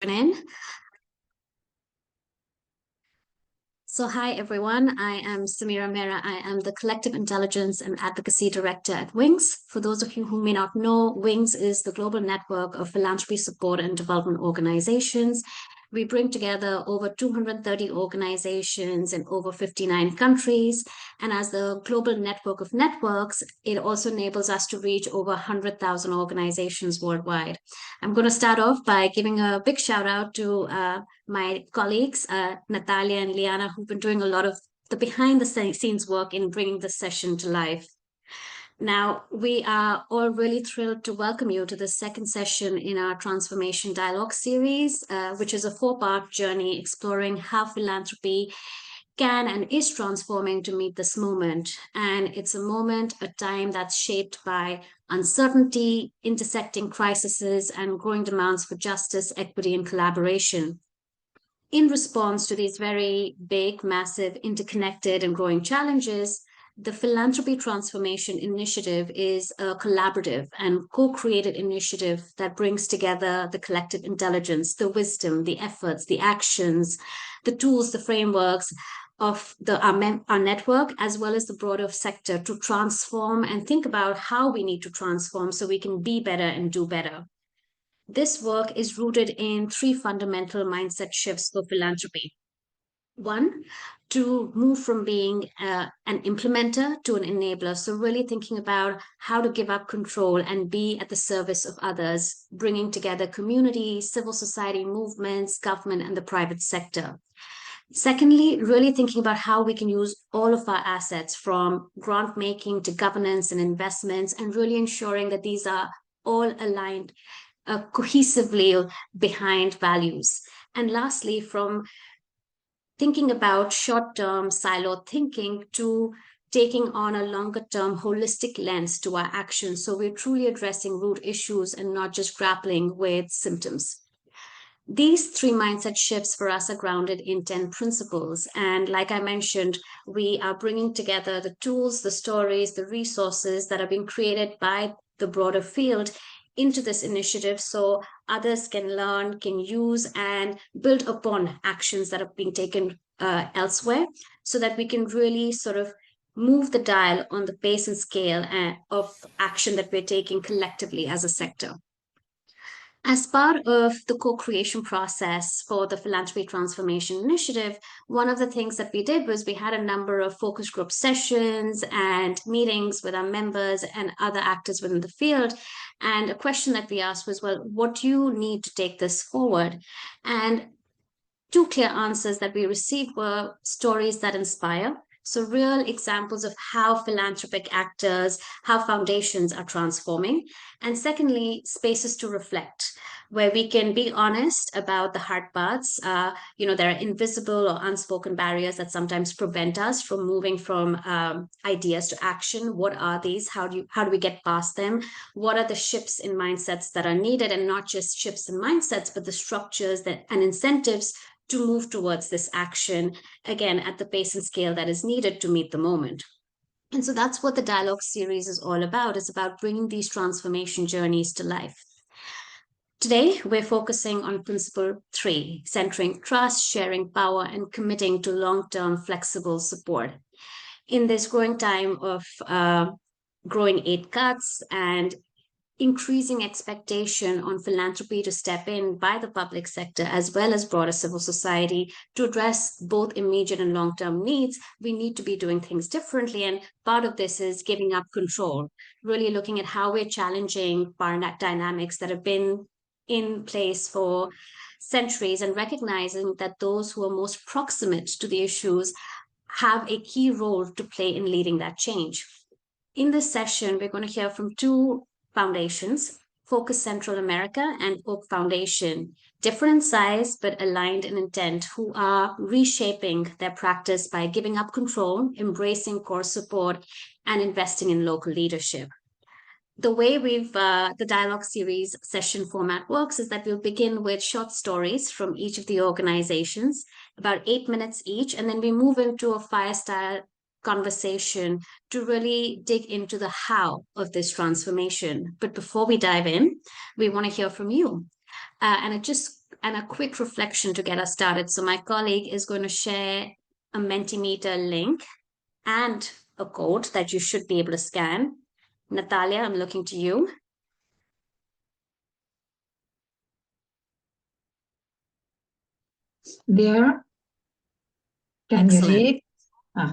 In. So, hi everyone. I am Samira Mehra. I am the Collective Intelligence and Advocacy Director at Wings. For those of you who may not know, Wings is the global network of philanthropy support and development organizations. We bring together over 230 organizations in over 59 countries. And as the global network of networks, it also enables us to reach over 100,000 organizations worldwide. I'm going to start off by giving a big shout out to my colleagues, Natalia and Liana, who've been doing a lot of the behind the scenes work in bringing this session to life. Now, we are all really thrilled to welcome you to the second session in our Transformation Dialogue Series, which is a four-part journey exploring how philanthropy can and is transforming to meet this moment. And it's a moment, a time that's shaped by uncertainty, intersecting crises, and growing demands for justice, equity, and collaboration. In response to these very big, massive, interconnected, and growing challenges, the Philanthropy Transformation Initiative is a collaborative and co created initiative that brings together the collective intelligence, the wisdom, the efforts, the actions, the tools, the frameworks of our network, as well as the broader sector, to transform and think about how we need to transform so we can be better and do better. This work is rooted in three fundamental mindset shifts for philanthropy. One, to move from being an implementer to an enabler. So, really thinking about how to give up control and be at the service of others, bringing together community, civil society movements, government, and the private sector. Secondly, really thinking about how we can use all of our assets from grant making to governance and investments, and really ensuring that these are all aligned cohesively behind values. And lastly, from thinking about short term siloed thinking to taking on a longer term holistic lens to our actions. So we're truly addressing root issues and not just grappling with symptoms. These three mindset shifts for us are grounded in 10 principles. And like I mentioned, we are bringing together the tools, the stories, the resources that are being created by the broader field into this initiative so others can learn, can use, and build upon actions that are being taken elsewhere so that we can really sort of move the dial on the pace and scale of action that we're taking collectively as a sector. As part of the co creation process for the Philanthropy Transformation Initiative, one of the things that we did was we had a number of focus group sessions and meetings with our members and other actors within the field. And a question that we asked was, well, what do you need to take this forward? And two clear answers that we received were stories that inspire. So, real examples of how philanthropic actors, how foundations are transforming. And secondly, spaces to reflect, where we can be honest about the hard parts. There are invisible or unspoken barriers that sometimes prevent us from moving from ideas to action. What are these? How do we get past them? What are the shifts in mindsets that are needed? And not just shifts in mindsets, but the structures and incentives to move towards this action, again, at the pace and scale that is needed to meet the moment. And so that's what the dialogue series is all about. It's about bringing these transformation journeys to life. Today, we're focusing on principle 3, centering trust, sharing power, and committing to long-term flexible support. In this growing time of growing aid cuts and increasing expectation on philanthropy to step in by the public sector as well as broader civil society to address both immediate and long-term needs, we need to be doing things differently. And part of this is giving up control, really looking at how we're challenging power dynamics that have been in place for centuries and recognizing that those who are most proximate to the issues have a key role to play in leading that change. In this session, we're going to hear from two foundations, Focus Central America and Oak Foundation, different in size but aligned in intent, who are reshaping their practice by giving up control, embracing core support, and investing in local leadership. The way the dialogue series session format works is that we'll begin with short stories from each of the organizations, about 8 minutes each, and then we move into a fire style conversation to really dig into the how of this transformation. But before we dive in, we want to hear from you. And a quick reflection to get us started. So my colleague is going to share a Mentimeter link and a code that you should be able to scan. Natalia, I'm looking to you. There, can you read?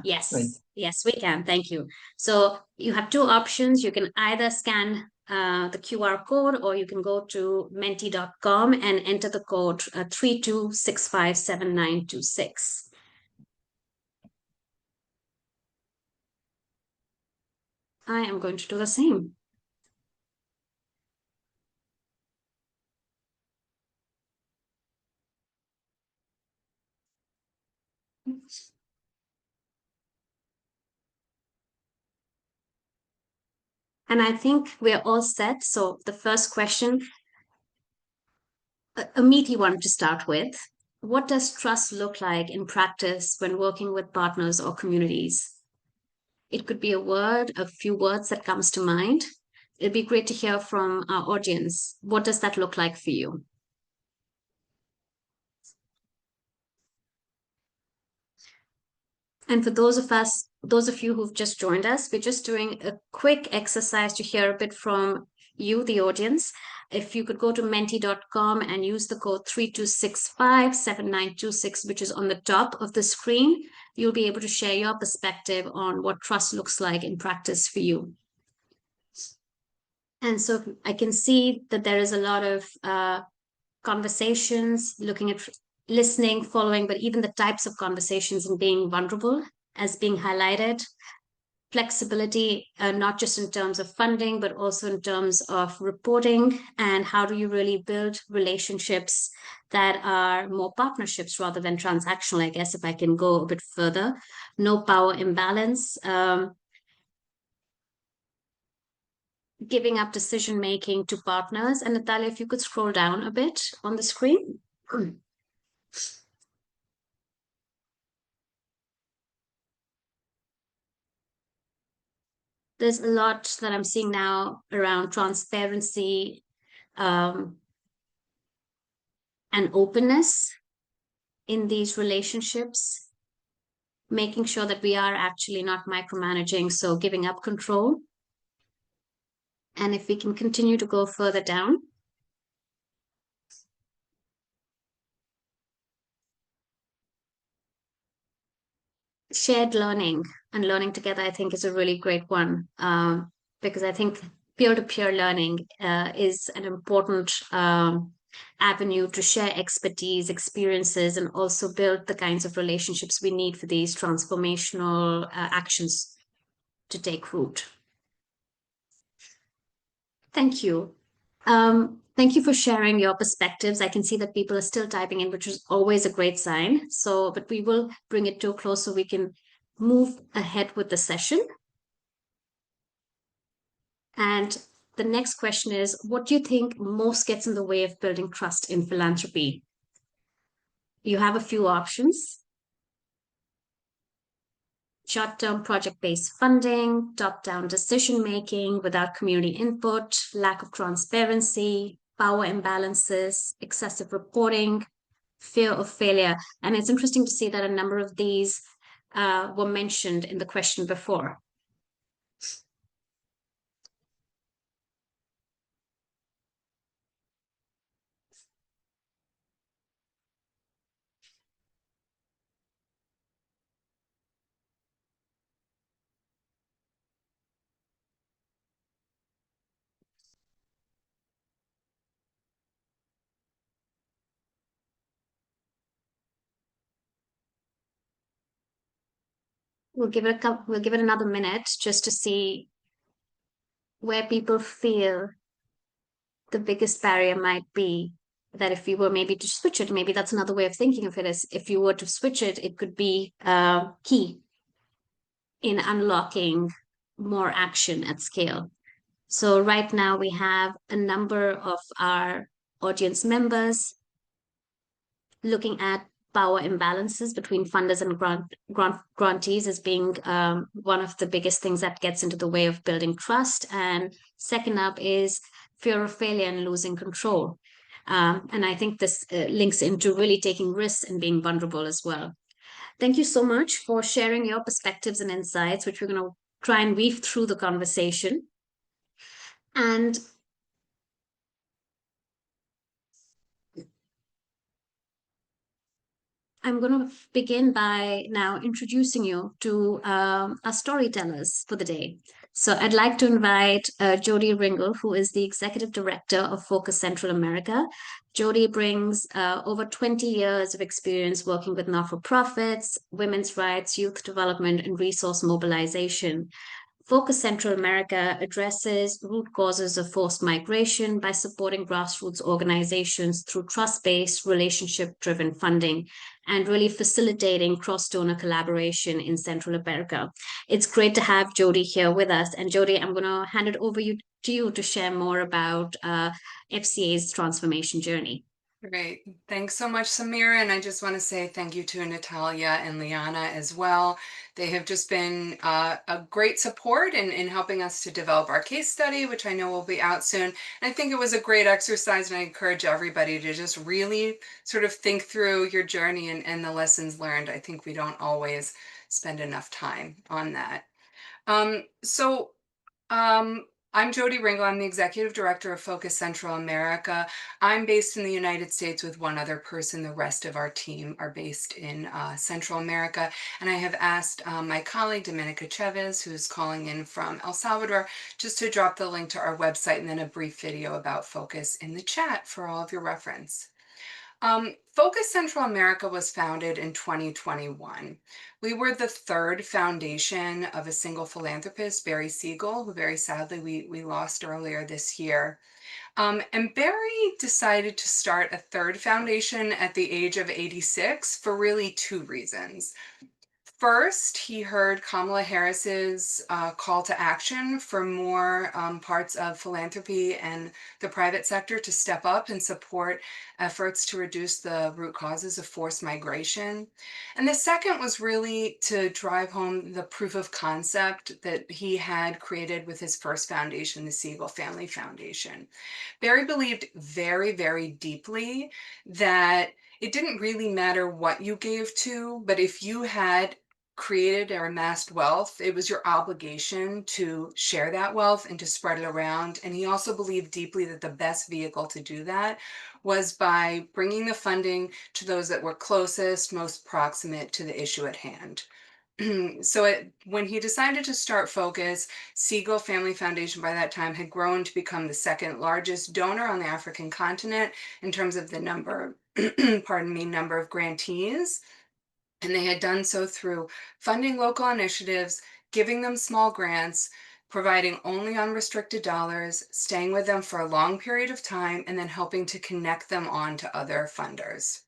Yes, great. yes, we can. Thank you. So you have two options. You can either scan the QR code, or you can go to menti.com and enter the code 32657926. I am going to do the same. And I think we're all set. So the first question, a meaty one to start with. What does trust look like in practice when working with partners or communities? It could be a word, a few words that comes to mind. It'd be great to hear from our audience. What does that look like for you? And for those of you who've just joined us, we're just doing a quick exercise to hear a bit from you, the audience. If you could go to menti.com and use the code 32657926, which is on the top of the screen, you'll be able to share your perspective on what trust looks like in practice for you. And so I can see that there is a lot of conversations, looking at listening, following, but even the types of conversations and being vulnerable as being highlighted. Flexibility, not just in terms of funding, but also in terms of reporting, and how do you really build relationships that are more partnerships rather than transactional, I guess, if I can go a bit further. No power imbalance, giving up decision making to partners. And Natalia, if you could scroll down a bit on the screen. There's a lot that I'm seeing now around transparency and openness in these relationships, making sure that we are actually not micromanaging, so giving up control. And if we can continue to go further down, shared learning and learning together, I think, is a really great one, because I think peer-to-peer learning is an important avenue to share expertise, experiences, and also build the kinds of relationships we need for these transformational actions to take root. Thank you. Thank you for sharing your perspectives. I can see that people are still typing in, which is always a great sign. So, but we will bring it to a close so we can move ahead with the session. And the next question is, what do you think most gets in the way of building trust in philanthropy? You have a few options. Short-term project-based funding, top-down decision-making without community input, lack of transparency, power imbalances, excessive reporting, fear of failure. And it's interesting to see that a number of these were mentioned in the question before. We'll give it another minute just to see where people feel the biggest barrier might be. That if you were maybe to switch it, maybe that's another way of thinking of it, is if you were to switch it, it could be key in unlocking more action at scale. So right now we have a number of our audience members looking at power imbalances between funders and grantees as being one of the biggest things that gets into the way of building trust. And second up is fear of failure and losing control. And I think this links into really taking risks and being vulnerable as well. Thank you so much for sharing your perspectives and insights, which we're going to try and weave through the conversation. And I'm going to begin by now introducing you to our storytellers for the day. So I'd like to invite Jody Ringel, who is the Executive Director of Focus Central America. Jody brings over 20 years of experience working with not-for-profits, women's rights, youth development, and resource mobilization. Focus Central America addresses root causes of forced migration by supporting grassroots organizations through trust-based, relationship-driven funding and really facilitating cross-donor collaboration in Central America. It's great to have Jody here with us. And Jody, I'm going to hand it over to you to share more about FCA's transformation journey. Great. Thanks so much, Samira. And I just want to say thank you to Natalia and Liana as well. They have just been a great support in helping us to develop our case study, which I know will be out soon. And I think it was a great exercise, and I encourage everybody to just really sort of think through your journey and the lessons learned. I think we don't always spend enough time on that. I'm Jody Ringel. I'm the Executive Director of Focus Central America. I'm based in the United States with one other person. The rest of our team are based in Central America. And I have asked my colleague, Dominica Chavez, who's calling in from El Salvador, just to drop the link to our website and then a brief video about Focus in the chat for all of your reference. Focus Central America was founded in 2021. We were the third foundation of a single philanthropist, Barry Siegel, who very sadly we lost earlier this year. And Barry decided to start a third foundation at the age of 86 for really two reasons. First, he heard Kamala Harris's call to action for more parts of philanthropy and the private sector to step up and support efforts to reduce the root causes of forced migration. And the second was really to drive home the proof of concept that he had created with his first foundation, the Siegel Family Foundation. Barry believed very, very deeply that it didn't really matter what you gave to, but if you had created or amassed wealth, it was your obligation to share that wealth and to spread it around. And he also believed deeply that the best vehicle to do that was by bringing the funding to those that were closest, most proximate to the issue at hand. When he decided to start Focus, Siegel Family Foundation by that time had grown to become the second largest donor on the African continent in terms of the number, number of grantees. And they had done so through funding local initiatives, giving them small grants, providing only unrestricted dollars, staying with them for a long period of time, and then helping to connect them on to other funders.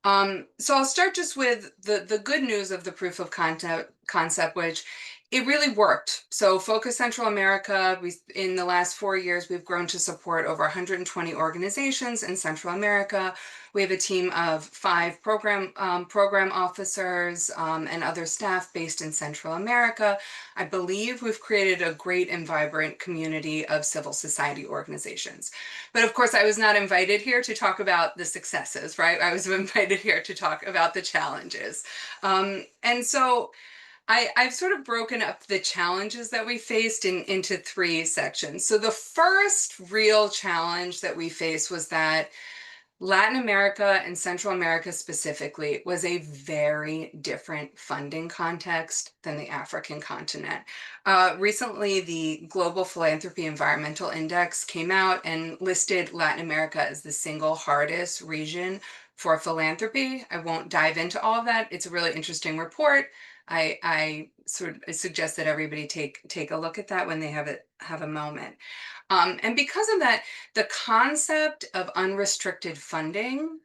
So I'll start just with the good news of the proof of concept, which it really worked. So Focus Central America, in the last 4 years, we've grown to support over 120 organizations in Central America. We have a team of 5 program officers and other staff based in Central America. I believe we've created a great and vibrant community of civil society organizations. But of course, I was not invited here to talk about the successes, right? I was invited here to talk about the challenges. And so I've sort of broken up the challenges that we faced into 3 sections. So the first real challenge that we faced was that Latin America and Central America specifically was a very different funding context than the African continent. Recently, the Global Philanthropy Environmental Index came out and listed Latin America as the single hardest region for philanthropy. I won't dive into all of that. It's a really interesting report. I suggest that everybody take a look at that when they have a moment. And because of that, the concept of unrestricted funding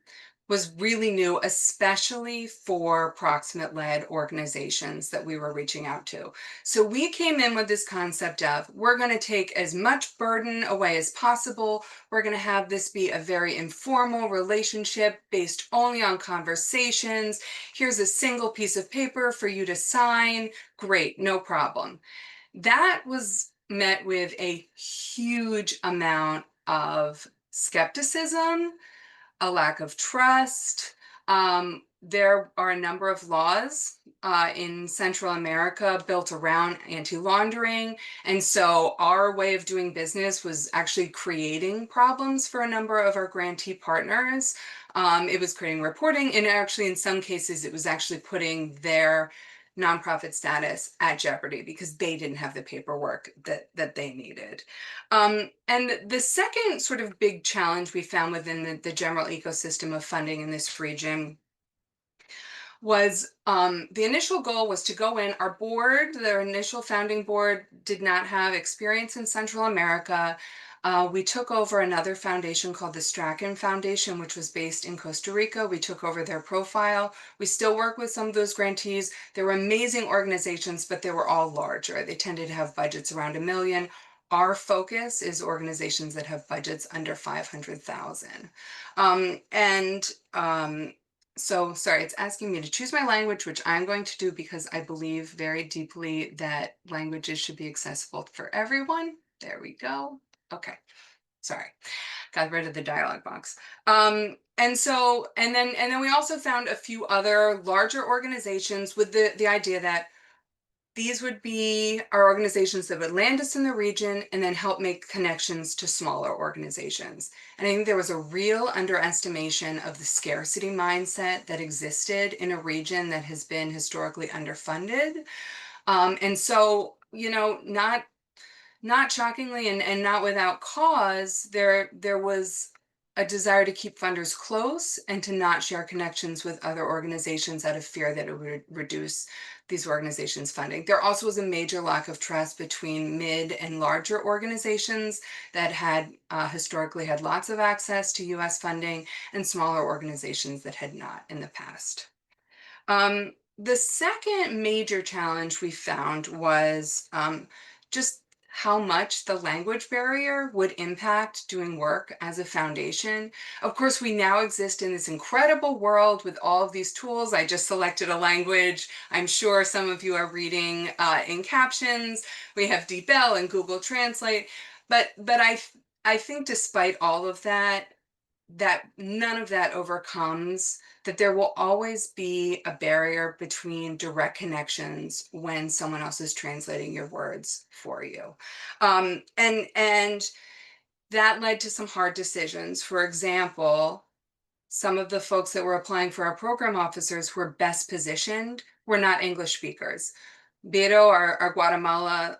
was really new, especially for proximate-led organizations that we were reaching out to. So we came in with this concept of, we're going to take as much burden away as possible. We're going to have this be a very informal relationship based only on conversations. Here's a single piece of paper for you to sign. Great, no problem. That was met with a huge amount of skepticism, a lack of trust. There are a number of laws in Central America built around anti-laundering. And so our way of doing business was actually creating problems for a number of our grantee partners. It was creating reporting, and actually in some cases it was actually putting their nonprofit status at jeopardy because they didn't have the paperwork that they needed. And the second sort of big challenge we found within the general ecosystem of funding in this region was the initial goal was to go in. Our board, their initial founding board, did not have experience in Central America. We took over another foundation called the Strachan Foundation, which was based in Costa Rica. We took over their profile. We still work with some of those grantees. They were amazing organizations, but they were all larger. They tended to have budgets around $1 million. Our focus is organizations that have budgets under 500,000. So sorry, it's asking me to choose my language, which I'm going to do because I believe very deeply that languages should be accessible for everyone. There we go. Okay, sorry, got rid of the dialog box. And then we also found a few other larger organizations with the idea that these would be our organizations that would land us in the region and then help make connections to smaller organizations. And I think there was a real underestimation of the scarcity mindset that existed in a region that has been historically underfunded. And so, you know, not shockingly and not without cause, there was a desire to keep funders close and to not share connections with other organizations out of fear that it would reduce these organizations' funding. There also was a major lack of trust between mid and larger organizations that had historically had lots of access to US funding and smaller organizations that had not in the past. The second major challenge we found was just how much the language barrier would impact doing work as a foundation. Of course, we now exist in this incredible world with all of these tools. I just selected a language. I'm sure some of you are reading in captions. We have DeepL and Google Translate. But I think despite all of that, that none of that overcomes that there will always be a barrier between direct connections when someone else is translating your words for you. And that led to some hard decisions. For example, some of the folks that were applying for our program officers who were best positioned were not English speakers. Beto, our Guatemala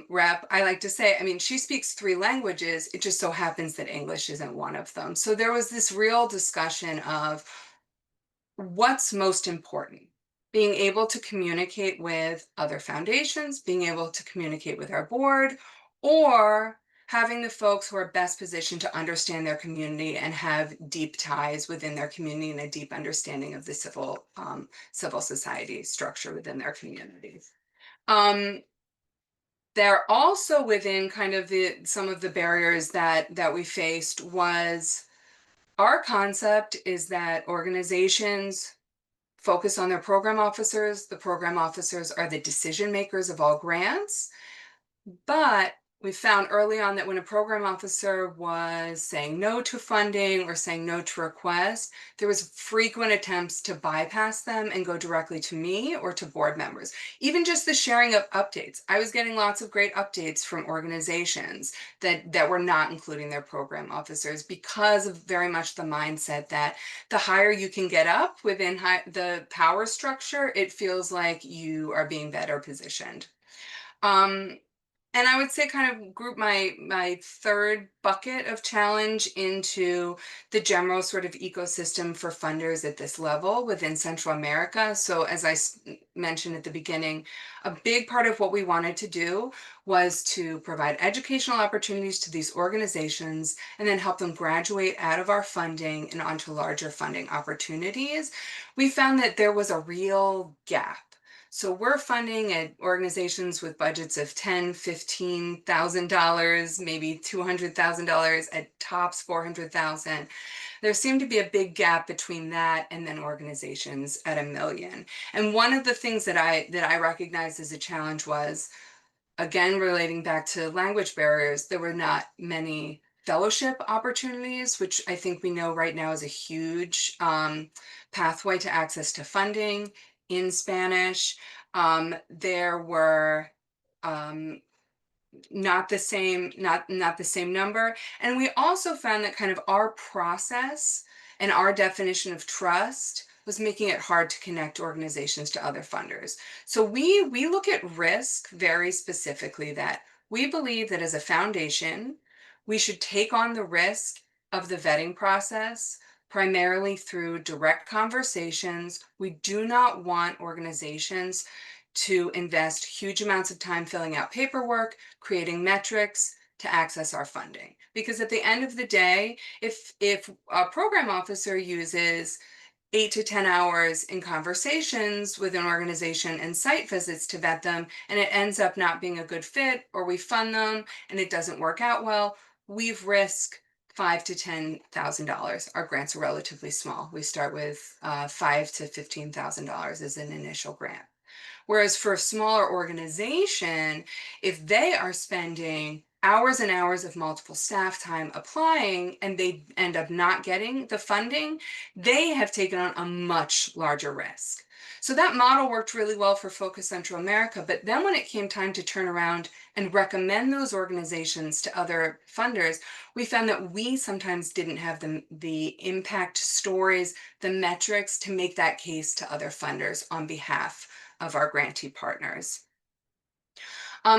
rep, I like to say, I mean, she speaks 3 languages. It just so happens that English isn't one of them. So there was this real discussion of what's most important. Being able to communicate with other foundations, being able to communicate with our board, or having the folks who are best positioned to understand their community and have deep ties within their community and a deep understanding of the civil society structure within their communities. There also within kind of some of the barriers that we faced was our concept is that organizations focus on their program officers. The program officers are the decision makers of all grants. But we found early on that when a program officer was saying no to funding or saying no to requests, there was frequent attempts to bypass them and go directly to me or to board members. Even just the sharing of updates. I was getting lots of great updates from organizations that were not including their program officers because of very much the mindset that the higher you can get up within the power structure, it feels like you are being better positioned. And I would say kind of group my third bucket of challenge into the general sort of ecosystem for funders at this level within Central America. So as I mentioned at the beginning, a big part of what we wanted to do was to provide educational opportunities to these organizations and then help them graduate out of our funding and onto larger funding opportunities. We found that there was a real gap. So we're funding at organizations with budgets of $10,000, $15,000, maybe $200,000, at tops $400,000. There seemed to be a big gap between that and then organizations at $1 million. And one of the things that I recognized as a challenge was, again, relating back to language barriers, there were not many fellowship opportunities, which I think we know right now is a huge pathway to access to funding in Spanish. There were not the same number, and we also found that kind of our process and our definition of trust was making it hard to connect organizations to other funders. So we look at risk very specifically, that we believe that as a foundation we should take on the risk of the vetting process primarily through direct conversations. We do not want organizations to invest huge amounts of time filling out paperwork, creating metrics to access our funding. Because at the end of the day, if a program officer uses 8 to 10 hours in conversations with an organization and site visits to vet them, and it ends up not being a good fit, or we fund them and it doesn't work out well, we've risked $5,000 to $10,000. Our grants are relatively small. We start with $5,000 to $15,000 as an initial grant. Whereas for a smaller organization, if they are spending hours and hours of multiple staff time applying and they end up not getting the funding, they have taken on a much larger risk. So that model worked really well for Focus Central America. But then when it came time to turn around and recommend those organizations to other funders, we found that we sometimes didn't have the impact stories, the metrics to make that case to other funders on behalf of our grantee partners.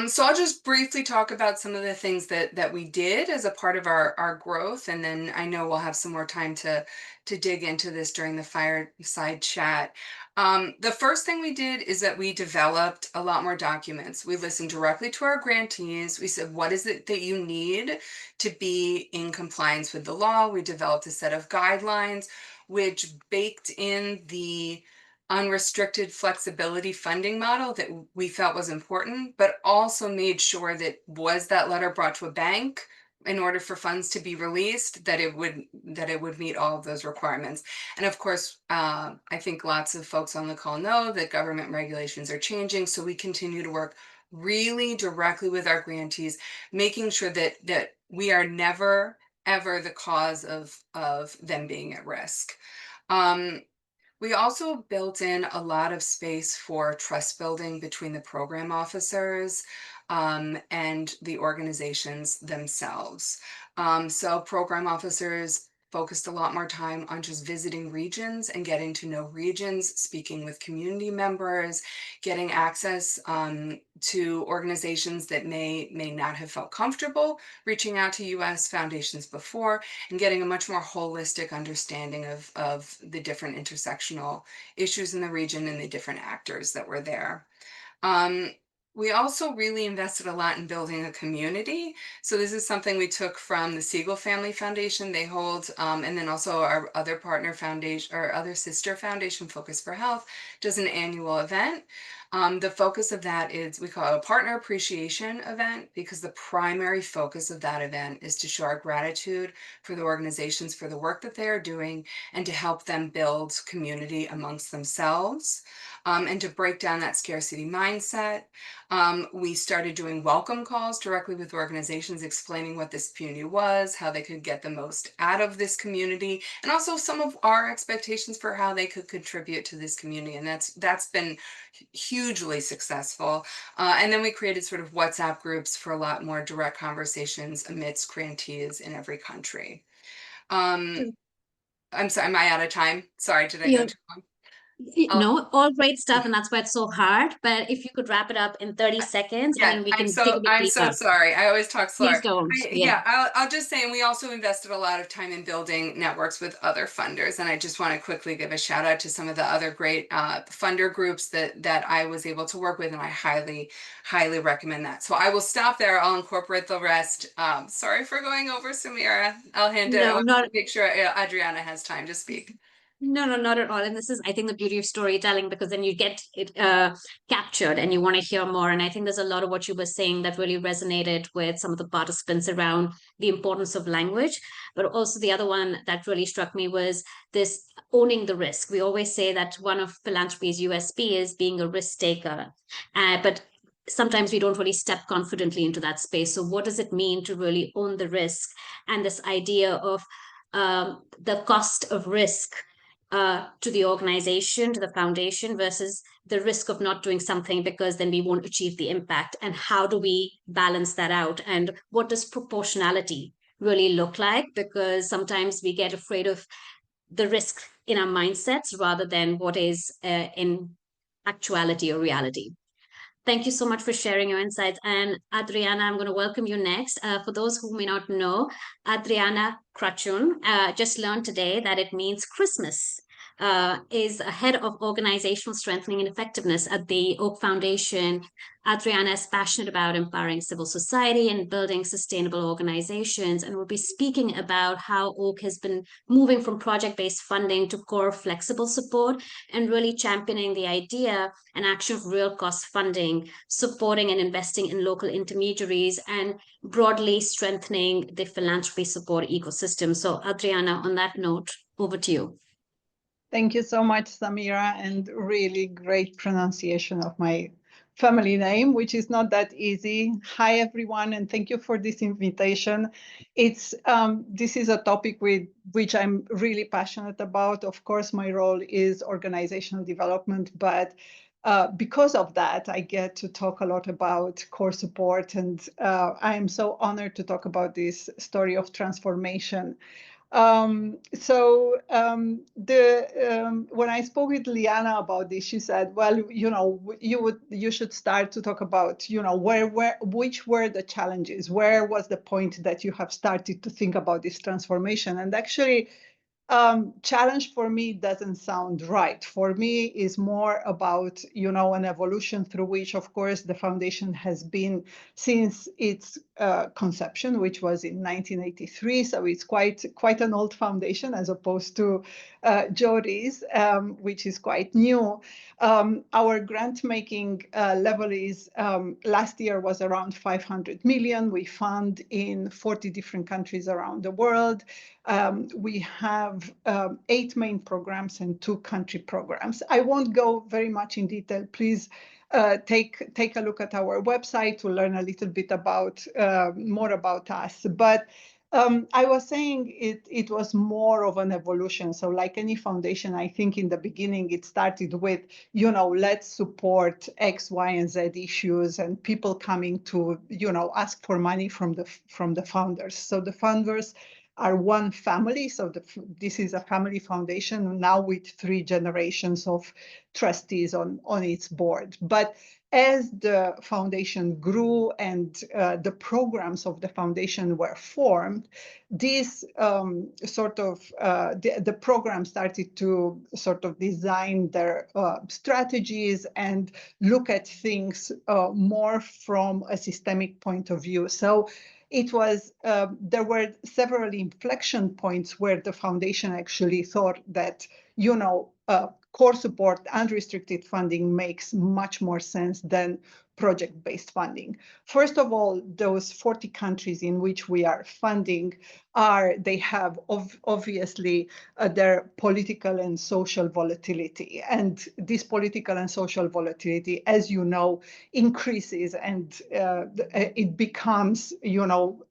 So I'll just briefly talk about some of the things that we did as a part of our growth, and then I know we'll have some more time to dig into this during the fireside chat. The first thing we did is that we developed a lot more documents. We listened directly to our grantees. We said, what is it that you need to be in compliance with the law? We developed a set of guidelines which baked in the unrestricted flexibility funding model that we felt was important, but also made sure that was that letter brought to a bank in order for funds to be released, that it would meet all of those requirements. And of course, I think lots of folks on the call know that government regulations are changing, so we continue to work really directly with our grantees, making sure that we are never ever the cause of them being at risk. We also built in a lot of space for trust building between the program officers and the organizations themselves. So program officers focused a lot more time on just visiting regions and getting to know regions, speaking with community members, getting access to organizations that may not have felt comfortable reaching out to U.S. foundations before, and getting a much more holistic understanding of the different intersectional issues in the region and the different actors that were there. We also really invested a lot in building a community. So this is something we took from the Siegel Family Foundation. They hold, and then also our other partner foundation, or other sister foundation, Focus for Health, does an annual event. The focus of that is, we call it a partner appreciation event, because the primary focus of that event is to show our gratitude for the organizations for the work that they are doing, and to help them build community amongst themselves, and to break down that scarcity mindset. We started doing welcome calls directly with organizations, explaining what this community was, how they could get the most out of this community, and also some of our expectations for how they could contribute to this community. And that's been hugely successful. And then we created sort of WhatsApp groups for a lot more direct conversations amidst grantees in every country. I'm sorry, am I out of time? Sorry, did I go too long? No, all great stuff, and that's why it's so hard. But if you could wrap it up in 30 seconds, and Yeah, then we can dig a bit I'm so deeper. sorry. I always talk slower. Please don't. Yeah, I'll just say, and we also invested a lot of time in building networks with other funders. And I just want to quickly give a shout out to some of the other great funder groups that I was able to work with, and I highly, highly recommend that. So I will stop there. I'll incorporate the rest. Sorry for going over, Samira. I'll hand it. No, not Make sure Adriana has time to speak. No, not at all. And this is, I think, the beauty of storytelling, because then you get it captured and you want to hear more. And I think there's a lot of what you were saying that really resonated with some of the participants around the importance of language. But also the other one that really struck me was this owning the risk. We always say that one of philanthropy's USP is being a risk taker. But sometimes we don't really step confidently into that space. So what does it mean to really own the risk, and this idea of the cost of risk to the organization, to the foundation, versus the risk of not doing something because then we won't achieve the impact? And how do we balance that out? And what does proportionality really look like? Because sometimes we get afraid of the risk in our mindsets rather than what is in actuality or reality. Thank you so much for sharing your insights. And Adriana, I'm going to welcome you next. For those who may not know, Adriana Krachun just learned today that it means Christmas. Is a head of organizational strengthening and effectiveness at the Oak Foundation. Adriana is passionate about empowering civil society and building sustainable organizations, and will be speaking about how Oak has been moving from project-based funding to core flexible support, and really championing the idea and action of real cost funding, supporting and investing in local intermediaries, and broadly strengthening the philanthropy support ecosystem. So, Adriana, on that note, over to you. Thank you so much, Samira, and really great pronunciation of my family name, which is not that easy. Hi, everyone, and thank you for this invitation. This is a topic with which I'm really passionate about. Of course, my role is organizational development, but because of that, I get to talk a lot about core support, and I am so honored to talk about this story of transformation. When I spoke with Liana about this, she said, well, you should start to talk about, which were the challenges, where was the point that you have started to think about this transformation? And actually, challenge for me doesn't sound right. For me is more about, an evolution through which, of course, the foundation has been since its conception, which was in 1983. So it's quite an old foundation as opposed to Jodi's, which is quite new. Our grant making level is last year was around 500 million. We fund in 40 different countries around the world. We have 8 main programs and 2 country programs. I won't go very much in detail. Please take a look at our website to learn a little bit about more about us. But I was saying it was more of an evolution. So like any foundation, I think in the beginning it started with, let's support X, Y, and Z issues, and people coming to, ask for money from the founders. So the founders are one family. So this is a family foundation now with 3 generations of trustees on its board. But as the foundation grew and the programs of the foundation were formed, this the program started to sort of design their strategies and look at things more from a systemic point of view. So it was there were several inflection points where the foundation actually thought that core support, unrestricted funding makes much more sense than project-based funding. First of all, those 40 countries in which we are funding they have obviously their political and social volatility. And this political and social volatility, as you know, increases and it becomes,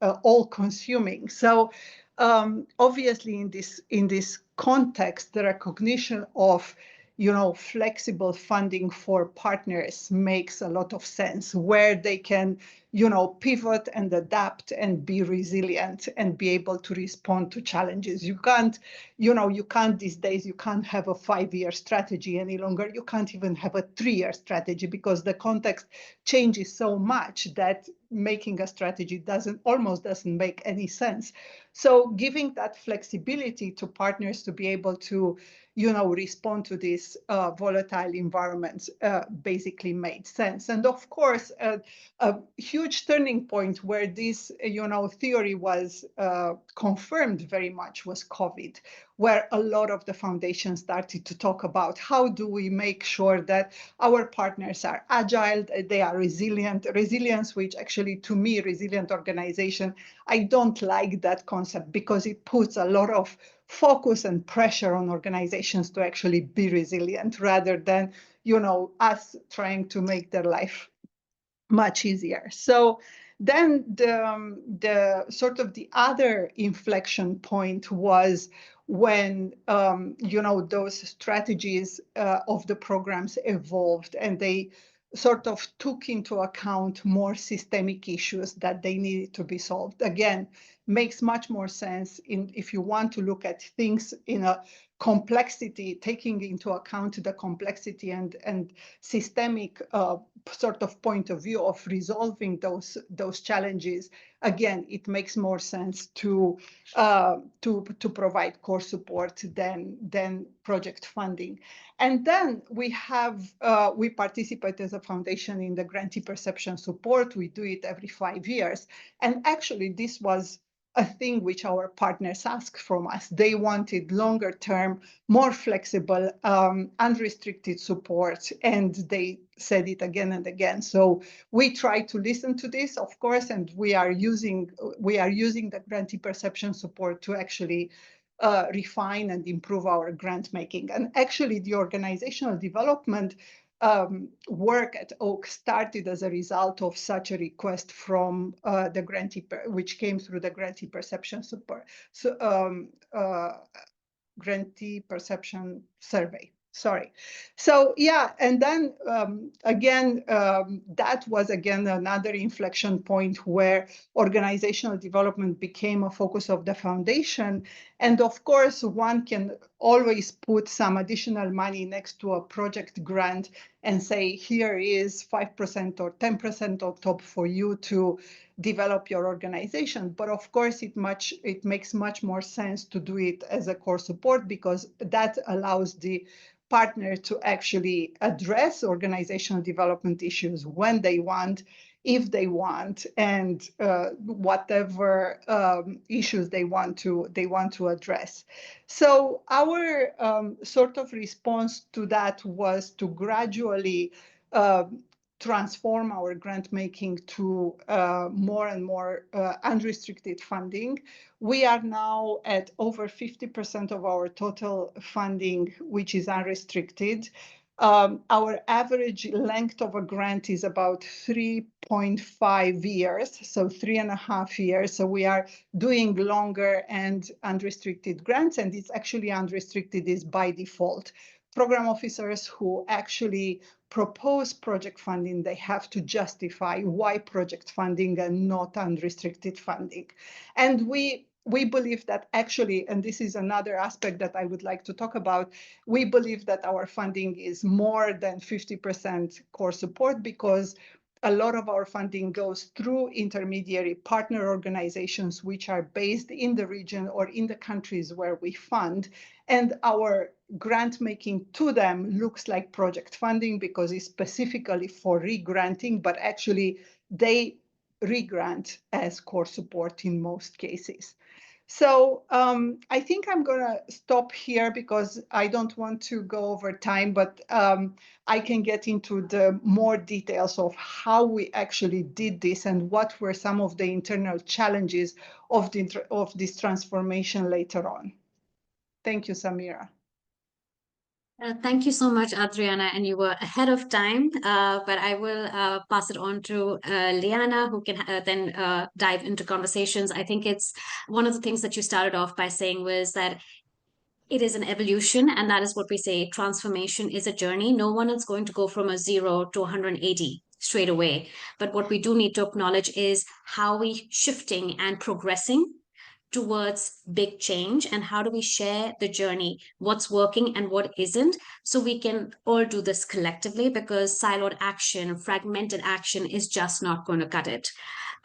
all-consuming. So obviously in this context, the recognition of flexible funding for partners makes a lot of sense, where they can, pivot and adapt and be resilient and be able to respond to challenges. You can't these days, you can't have a 5-year strategy any longer. You can't even have a 3-year strategy because the context changes so much that making a strategy almost doesn't make any sense. So giving that flexibility to partners to be able to respond to these volatile environments basically made sense. And of course, a huge turning point where this, theory was confirmed very much was COVID, where a lot of the foundation started to talk about how do we make sure that our partners are agile, they are resilient. Resilience, which actually to me, resilient organization, I don't like that concept because it puts a lot of focus and pressure on organizations to actually be resilient rather than, us trying to make their life much easier. So then the sort of the other inflection point was when those strategies of the programs evolved, and they sort of took into account more systemic issues that they needed to be solved. Again, makes much more sense if you want to look at things in a complexity, taking into account the complexity and systemic sort of point of view of resolving those challenges. Again, it makes more sense to provide core support than project funding. And then we participate as a foundation in the grantee perception support. We do it every 5 years, and actually this was a thing which our partners asked from us. They wanted longer term, more flexible, unrestricted support, and they said it again and again. So we try to listen to this, of course, and we are using the grantee perception support to actually refine and improve our grant making. And actually, the organizational development work at Oak started as a result of such a request from the grantee, which came through the grantee perception support, grantee perception survey. Sorry. So yeah, and then again, that was again another inflection point where organizational development became a focus of the foundation. And of course, one can always put some additional money next to a project grant and say, here is 5% or 10% on top for you to develop your organization. But of course, it makes much more sense to do it as a core support, because that allows the partner to actually address organizational development issues when they want, if they want, and whatever issues they want to address. So our sort of response to that was to gradually transform our grant making to more and more unrestricted funding. We are now at over 50% of our total funding, which is unrestricted. Our average length of a grant is about 3.5 years, so 3.5 years. So we are doing longer and unrestricted grants, and it's actually unrestricted is by default. Program officers who actually propose project funding, they have to justify why project funding and not unrestricted funding. And we believe that actually, and this is another aspect that I would like to talk about, we believe that our funding is more than 50% core support, because a lot of our funding goes through intermediary partner organizations which are based in the region or in the countries where we fund. And our grant making to them looks like project funding because it's specifically for re-granting, but actually they re-grant as core support in most cases. So I think I'm going to stop here because I don't want to go over time, but I can get into the more details of how we actually did this and what were some of the internal challenges of this transformation later on. Thank you, Samira. Thank you so much, Adriana, and you were ahead of time, but I will pass it on to Liana, who can then dive into conversations. I think it's one of the things that you started off by saying was that it is an evolution, and that is what we say, transformation is a journey. No one is going to go from a 0 to 180 straight away, but what we do need to acknowledge is how we shifting and progressing towards big change, and how do we share the journey, what's working and what isn't, so we can all do this collectively, because siloed action, fragmented action is just not going to cut it.